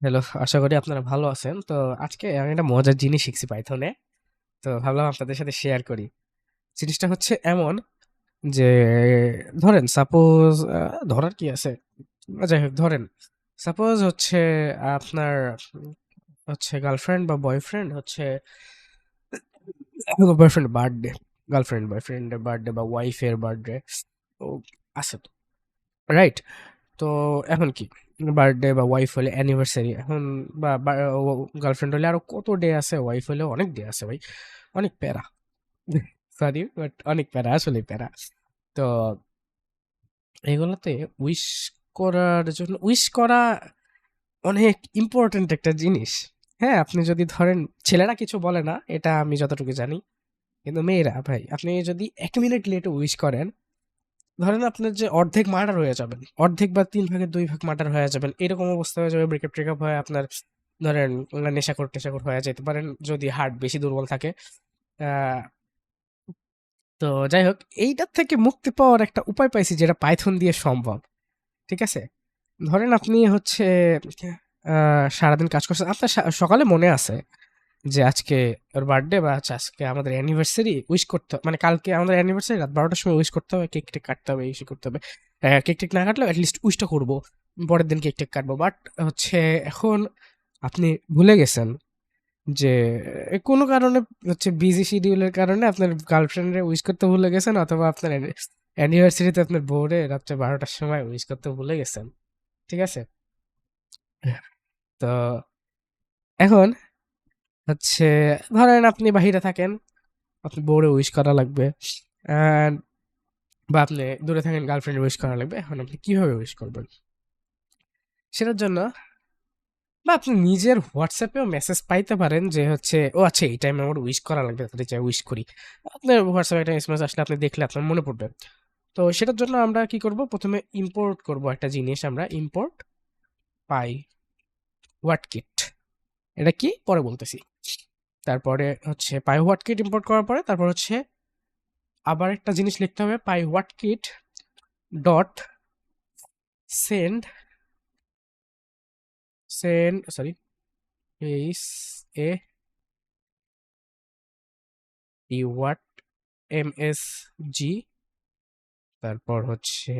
Hello, আশা করি আপনারা ভালো আছেন। তো আজকে আমি একটা মজার জিনিস শিখছি পাইথনে। তো ভাবলাম আপনাদের সাথে শেয়ার করি। জিনিসটা হচ্ছে এমন যে ধরেন সাপোজ ধরার কি আছে? যাই হোক ধরেন সাপোজ হচ্ছে আপনার হচ্ছে গার্লফ্রেন্ড বা বয়ফ্রেন্ড হচ্ছে বয়ফ্রেন্ড বার্থডে, গার্লফ্রেন্ড বয়ফ্রেন্ডের বার্থডে বা ওয়াইফের বার্থডে ও আছে তো, রাইট? তো এখন কি বার্থডে বা ওয়াইফ হলে অ্যানিভার্সারি এখন বা গার্লফ্রেন্ড হলে আরো কত ডে আছে, ওয়াইফ হলে অনেক ডে আছে ভাই, অনেক প্যারা। সরি বাট অনেক প্যারা, আসলে প্যারা। তো এগুলোতে উইশ করার জন্য উইশ করা অনেক ইম্পর্ট্যান্ট একটা জিনিস। হ্যাঁ, আপনি যদি ধরেন ছেলেরা কিছু বলে না, এটা আমি যতটুকু জানি, কিন্তু মেয়েরা ভাই আপনি যদি 1 মিনিট লেটে উইশ করেন, ধরেন আপনার যে অর্ধেক মার্ডার হয়ে যাবেন, অর্ধেক বা 3 ভাগের 2 ভাগ মার্ডার হয়ে যাবেন, এরকম অবস্থা হয়ে যাবে, ব্রেকআপ ট্রেকআপ হয় আপনার। ধরেন নেশাখোর টেশাখোর হয়ে যেতে পারেন যদি হার্ট বেশি দুর্বল থাকে। আহ, তো যাই হোক, এইটার থেকে মুক্তি পাওয়ার একটা উপায় পাইছি যেটা পাইথন দিয়ে সম্ভব। ঠিক আছে, ধরেন আপনি হচ্ছে সারাদিন কাজ করছেন, আপনার সকালে মনে আছে যে আজকে ওর বার্থডে বা হচ্ছে আজকে আমাদের অ্যানিভার্সারি, উইশ করতে হবে, মানে কালকে আমাদের অ্যানিভার্সারি রাত 12টার সময় উইশ করতে হবে, কেক টেক কাটতে হবে, ইস্যু করতে হবে। কেক টেক না কাটলেও অ্যাটলিস্ট উইশটা করবো, পরের দিন কেক টেক কাটবো। বাট হচ্ছে এখন আপনি ভুলে গেছেন যে কোনো কারণে হচ্ছে বিজি শিডিউলের কারণে আপনার গার্লফ্রেন্ডে উইশ করতে ভুলে গেছেন, অথবা আপনার অ্যানিভার্সারিতে আপনার বউরে রাত্রে 12টার সময় উইশ করতে ভুলে গেছেন। ঠিক আছে, তো এখন হচ্ছে ধরেন আপনি বাহিরে থাকেন, আপনি বউরে উইশ করা লাগবে, অ্যান্ড বা আপনি দূরে থাকেন, গার্লফ্রেন্ড উইশ করা লাগবে। এখন আপনি কিভাবে উইশ করবেন সেটার জন্য, বা আপনি নিজের হোয়াটসঅ্যাপেও মেসেজ পাইতে পারেন যে হচ্ছে ও আচ্ছা এই টাইমে আমার উইশ করা লাগবে, তাহলে চাই উইশ করি। আপনার হোয়াটসঅ্যাপে একটা এসএমএস আসলে আপনি দেখলে আপনার মনে পড়বে। তো সেটার জন্য আমরা কি করব, প্রথমে ইম্পোর্ট করব একটা জিনিস, আমরা ইম্পোর্ট পাই হোয়াট কিট। এটা কি পরে বলতেছি। তারপরে হচ্ছে পাই হোয়াট কিট ইম্পোর্ট করার পরে তারপর হচ্ছে আবার একটা জিনিস লিখতে হবে, পাই হোয়াট কিট ডট সেন্ড, sorry, H A T what M S G, তারপর হচ্ছে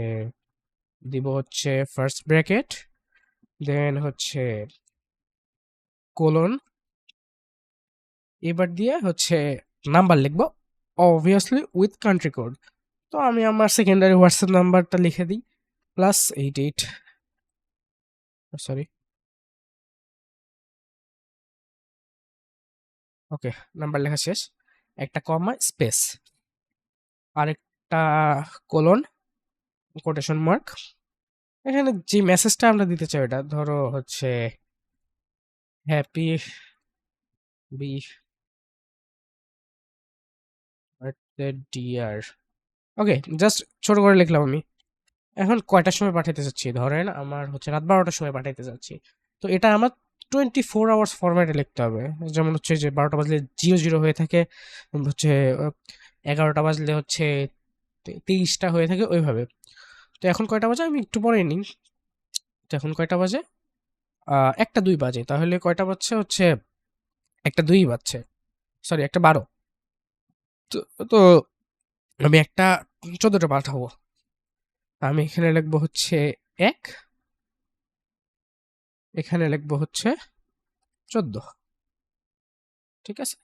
দিব হচ্ছে ফার্স্ট ব্র্যাকেট, দেন হচ্ছে কোলন, এবার দিয়ে হচ্ছে নাম্বার লিখবো, অবভিয়াসলি উইথ কান্ট্রি কোড। তো আমি আমার সেকেন্ডারি হোয়াটসঅ্যাপ নাম্বারটা লিখে দিই, +88, সরি, ওকে, নাম্বার লেখা শেষ, একটা কমা স্পেস, আরেকটা কোলন, কোটেশন মার্ক। এখানে যে মেসেজটা আমরা দিতে চাই ওটা ধরো হচ্ছে happy be birthday dear. Okay, just ছোট করে লিখলাম আমি। এখন কয়টার সময় পাঠাইতে চাচ্ছি, ধরেন আমার হচ্ছে রাত 12টার সময় পাঠাইতে চাচ্ছি। তো এটা আমার 24 আওয়ার্স ফরম্যাটে লিখতে হবে। যেমন হচ্ছে যে 12টা বাজলে 00 হয়ে থাকে, হচ্ছে 11টা বাজলে হচ্ছে 23টা হয়ে থাকে, ওইভাবে। তো এখন কয়টা বাজে আমি একটু পরে নিই। তো এখন কয়টা বাজে, 1টা 2 বাজে, তাহলে কয়টা বাজছে হচ্ছে 1টা 2 বাজছে, সরি 1টা 12। তো তো আমি 1টা 14টা পাঠাবো। আমি এখানে লিখবো হচ্ছে 1, এখানে লিখবো হচ্ছে 14। ঠিক আছে,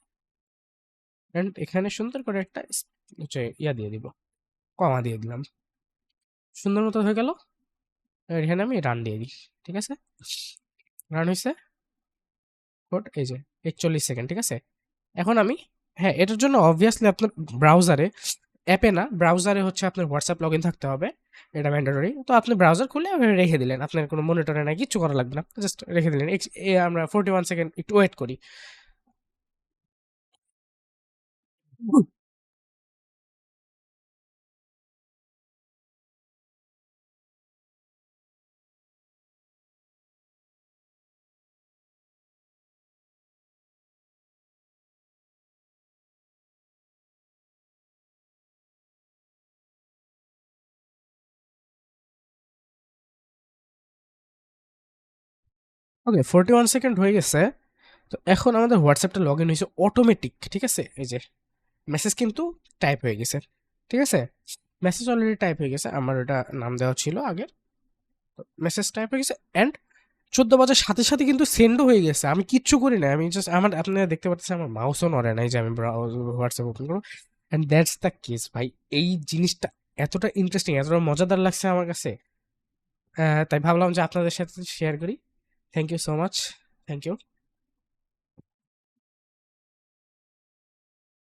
এন্ড এখানে সুন্দর করে একটা হচ্ছে ইয়া দিয়ে দিব, কমা দিয়ে দিলাম, সুন্দর মতো হয়ে গেল। আর এখানে আমি রান দিয়ে দিই। ঠিক আছে, রান হয়েছে, কোড এই যে 41 সেকেন্ড। ঠিক আছে, এখন আমি, হ্যাঁ এটার জন্য অবভিয়াসলি আপনার ব্রাউজারে, অ্যাপে না, ব্রাউজারে হচ্ছে আপনার হোয়াটসঅ্যাপ লগ ইন থাকতে হবে, এটা ম্যান্ডেটরি। তো আপনি ব্রাউজার খুলে ওখানে রেখে দিলেন, আপনার কোনো মনিটরে না, কিচ্ছু করা লাগবে না, জাস্ট রেখে দিলেন। আমরা 41 সেকেন্ড একটু ওয়েট করি। ওকে 41 সেকেন্ড হয়ে গেছে। তো এখন আমাদের হোয়াটসঅ্যাপটা লগ ইন হয়েছে অটোমেটিক, ঠিক আছে? এই যে মেসেজ কিন্তু টাইপ হয়ে গেছে, ঠিক আছে? মেসেজ অলরেডি টাইপ হয়ে গেছে, আমার ওটা নাম দেওয়া ছিল আগে। মেসেজ টাইপ হয়ে গেছে অ্যান্ড 14 বাজার সাথে সাথে কিন্তু সেন্ডও হয়ে গেছে। আমি কিচ্ছু করি না, আমি জাস্ট আমার, আপনারা দেখতে পাচ্ছেন আমার মাউসও নড়ে নাই যে আমি হোয়াটসঅ্যাপ ওপেন করবো। অ্যান্ড দ্যাটস দ্য কেস ভাই। এই জিনিসটা এতটা ইন্টারেস্টিং, এতটা মজাদার লাগছে আমার কাছে, তাই ভাবলাম যে আপনাদের সাথে শেয়ার করি। Thank you so much, thank you.